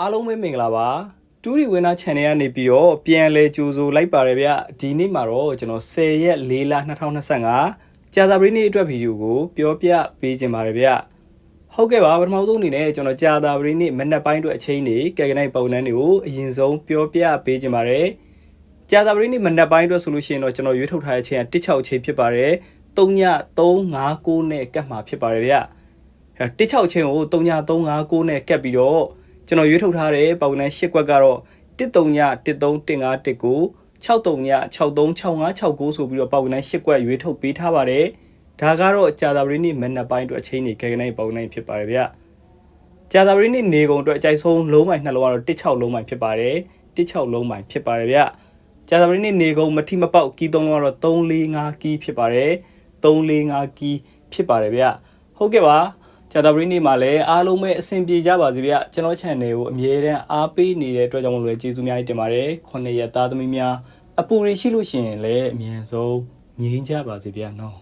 အားလုံးပဲမင်္ဂလာပါတူရီဝင်းနာ channel ကနေပြီးတော့ပြန်လဲကြိုဆိုလိုက်ပါတယ်ဗျဒီနေ့မှာတော့ကျွန်တော်10ရက်4လ2025ကြာသပတေးနေ့အတွက်ဗီဒီယိုကိုပြောပြပေးခြင်းပါတယ်ဗျဟုတ်ကဲ့ပါပထမဆုံးအနေနဲ့ကျွန်တော်ကြာသပတေးနေ့မနက်ပိုင်းအတွက်အချိန်တွေကဲကနိုင်ပုံနှန်းတွေကိုအရင်ဆုံးပြောပြပေးခြင်းပါတယ်ကြာသပတေးနေ့မနက်ပိုင်းအတွက်ဆိုလို့ရှိရင်တော့ကျွန်တော်ရွေးထုတ်ထားတဲ့အချိန်က16ချိန်ဖြစ်ပါတယ်3ည359နဲ့ကတ်မှာဖြစ်ပါတယ်ဗျ16ချိန်ကို3ည359နဲ့ကတ်ပြီးတော့ကျွန်တော်ရွေးထုတ်ထားတဲ့ပေါင်နှန်း8ကွက်ကတော့13ည131519 63ည636569ဆိုပြီးတော့ပေါင်နှန်း8ကွက်ရွေးထုတ်ပေးထားပါတယ်ဒါကတော့ကြာသပတေးနေ့မနက်ပိုင်းအတွက်အချိန်ကြီးခဲကနေပေါင်နှန်းဖြစ်ပါတယ်ဗျကြာသပတေးနေ့နေကုန်အတွက်အကြိုက်ဆုံးလုံးမိုင်နှလုံးကတော့16လုံးမိုင်ဖြစ်ပါတယ်16လုံးမိုင်ဖြစ်ပါတယ်ဗျကြာသပတေးနေ့နေကုန်မထိမပေါက်ကီး3လုံးကတော့345ကီးဖြစ်ပါတယ်345ကီးဖြစ်ပါတယ်ဗျဟုတ်ကဲ့ပါကြာသပတေးနေ့မှာလည်းအားလုံးပဲအဆင်ပြေကြပါစေဗျကျွန်တော် channel ကိုအမြဲတမ်းအားပေးနေတဲ့အတွက်ကြောင့်မလို့ကျေးဇူးများတင်ပါတယ်9ရက်သားသမီးများအပူရရှိလို့ရှိရင်လည်းအမြဲဆုံးငြိမ်းကြပါစေဗျနော်